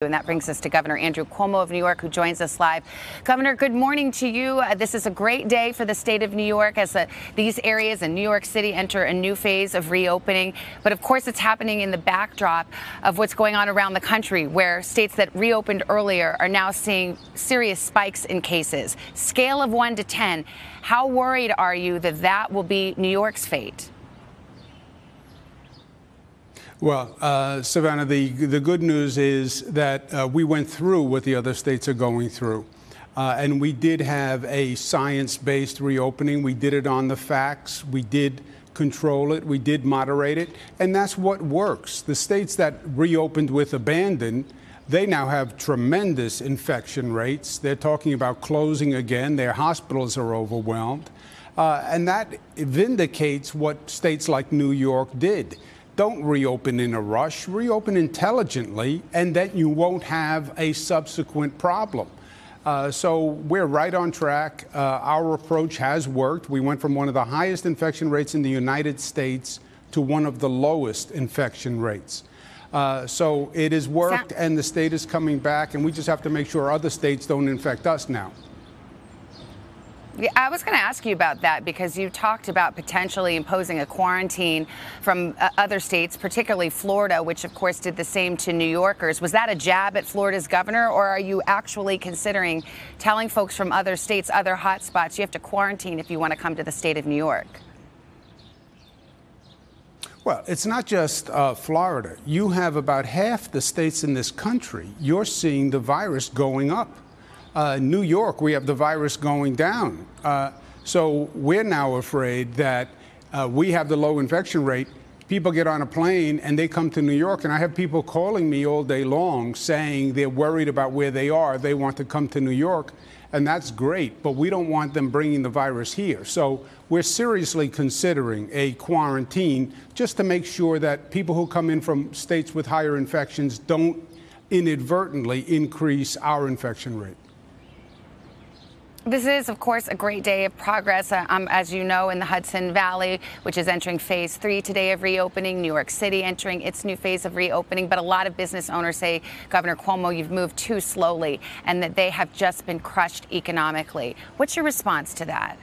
And that brings us to Governor Andrew Cuomo of New York, who joins us live. Governor, good morning to you. This is a great day for the state of New York as these areas in New York City enter a new phase of reopening. But of course, it's happening in the backdrop of what's going on around the country, where states that reopened earlier are now seeing serious spikes in cases. Scale of 1 to 10, how worried are you that that will be New York's fate? Well, Savannah, the good news is that we went through what the other states are going through. And we did have a science-based reopening. We did it on the facts. We did control it. We did moderate it. And that's what works. The states that reopened with abandon, they now have tremendous infection rates. They're talking about closing again. Their hospitals are overwhelmed. And that vindicates what states like New York did. Don't reopen in a rush, reopen intelligently, and then you won't have a subsequent problem. So we're right on track. Our approach has worked. We went from one of the highest infection rates in the United States to one of the lowest infection rates. So it has worked, and the state is coming back, and we just have to make sure other states don't infect us now. Yeah, I was going to ask you about that because you talked about potentially imposing a quarantine from other states, particularly Florida, which of course did the same to New Yorkers. Was that a jab at Florida's governor, or are you actually considering telling folks from other states, other hot spots, you have to quarantine if you want to come to the state of New York? Well, it's not just Florida. You have about half the states in this country. You're seeing the virus going up. New York, we have the virus going down. So we're now afraid that we have the low infection rate. People get on a plane and they come to New York, and I have people calling me all day long saying they're worried about where they are. They want to come to New York, and that's great, but we don't want them bringing the virus here. So we're seriously considering a quarantine just to make sure that people who come in from states with higher infections don't inadvertently increase our infection rate. This is, of course, a great day of progress, as you know, in the Hudson Valley, which is entering phase 3 today of reopening. New York City entering its new phase of reopening. But a lot of business owners say, Governor Cuomo, you've moved too slowly and that they have just been crushed economically. What's your response to that?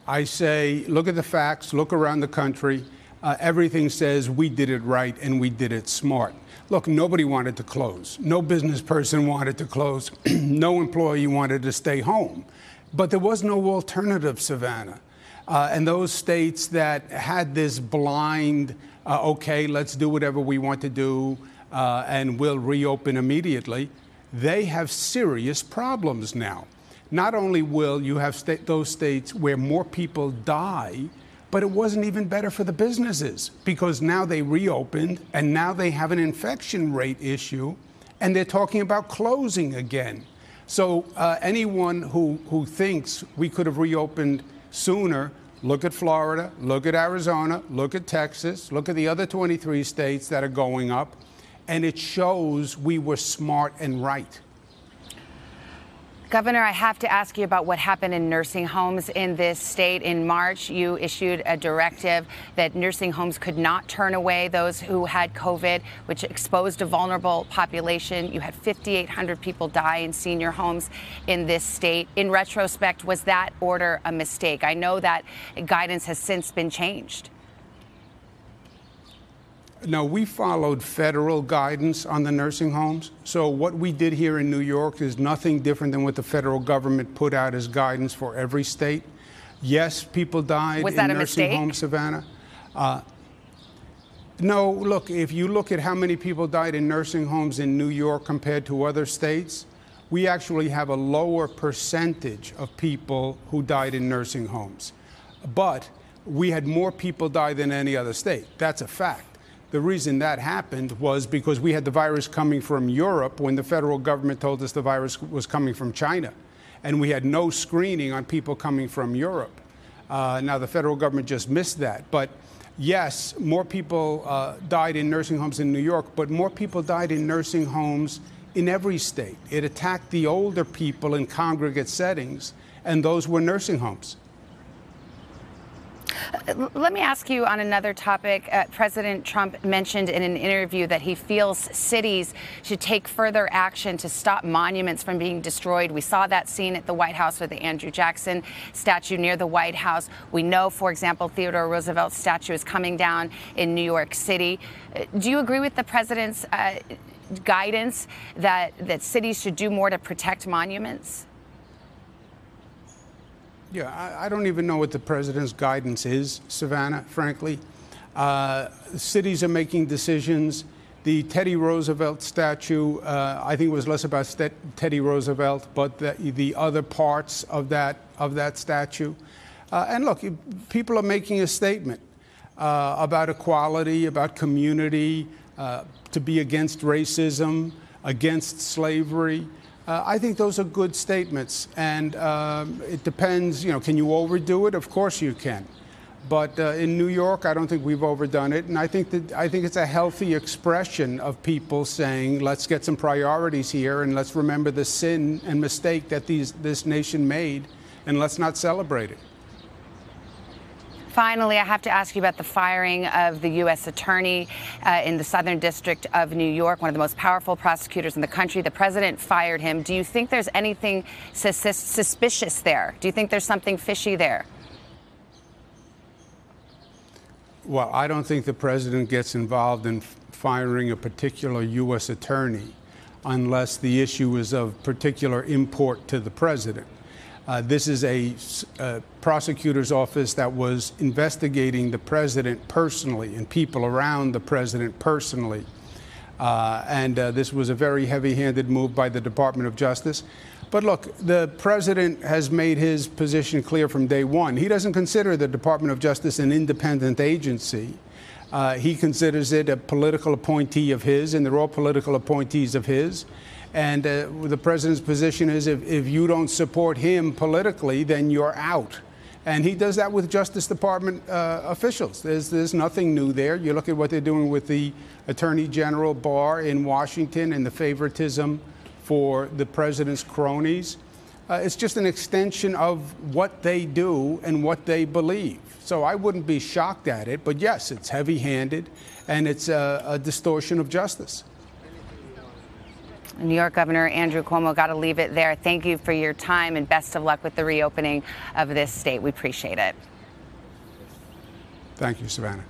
I say, look at the facts, look around the country. Everything says we did it right and we did it smart. Look, nobody wanted to close. No business person wanted to close. No employee wanted to stay home. But there was no alternative, Savannah. And those states that had this blind, okay, let's do whatever we want to do and we'll reopen immediately, they have serious problems now. Not only will you have those states where more people die, but it wasn't even better for the businesses because now they reopened and now they have an infection rate issue and they're talking about closing again. So anyone who thinks we could have reopened sooner, look at Florida, look at Arizona, look at Texas, look at the other 23 states that are going up, and it shows we were smart and right. Governor, I have to ask you about what happened in nursing homes in this state. In March, you issued a directive that nursing homes could not turn away those who had COVID, which exposed a vulnerable population. You had 5,800 people die in senior homes in this state. In retrospect, was that order a mistake? I know that guidance has since been changed. No, we followed federal guidance on the nursing homes. So what we did here in New York is nothing different than what the federal government put out as guidance for every state. Yes, people died in nursing homes, Savannah. No, look, if you look at how many people died in nursing homes in New York compared to other states, we actually have a lower percentage of people who died in nursing homes. But we had more people die than any other state. That's a fact. The reason that happened was because we had the virus coming from Europe when the federal government told us the virus was coming from China. And we had no screening on people coming from Europe. Now, the federal government just missed that. But yes, more people died in nursing homes in New York, but more people died in nursing homes in every state. It attacked the older people in congregate settings, and those were nursing homes. Let me ask you on another topic. President Trump mentioned in an interview that he feels cities should take further action to stop monuments from being destroyed. We saw that scene at the White House with the Andrew Jackson statue near the White House. We know, for example, Theodore Roosevelt's statue is coming down in New York City. Do you agree with the president's guidance that cities should do more to protect monuments? Yeah, I don't even know what the president's guidance is, Savannah, frankly. Cities are making decisions. The Teddy Roosevelt statue, I think it was less about Teddy Roosevelt, but the other parts of that statue. And look, people are making a statement about equality, about community, to be against racism, against slavery. I think those are good statements, and it depends, can you overdo it? Of course you can. But in New York, I don't think we've overdone it, and I think it's a healthy expression of people saying, let's get some priorities here, and let's remember the sin and mistake that this nation made, and let's not celebrate it. Finally, I have to ask you about the firing of the U.S. attorney in the Southern District of New York, one of the most powerful prosecutors in the country. The president fired him. Do you think there's anything suspicious there? Do you think there's something fishy there? Well, I don't think the president gets involved in firing a particular U.S. attorney unless the issue is of particular import to the president. This is a prosecutor's office that was investigating the president personally and people around the president personally. This was a very heavy-handed move by the Department of Justice. But look, the president has made his position clear from day one. He doesn't consider the Department of Justice an independent agency. He considers it a political appointee of his, and they're all political appointees of his. And the president's position is if you don't support him politically, then you're out. And he does that with Justice Department officials. There's nothing new there. You look at what they're doing with the Attorney General Barr in Washington and the favoritism for the president's cronies. It's just an extension of what they do and what they believe. So I wouldn't be shocked at it. But yes, it's heavy-handed, and it's a distortion of justice. New York Governor Andrew Cuomo, got to leave it there. Thank you for your time and best of luck with the reopening of this state. We appreciate it. Thank you, Savannah.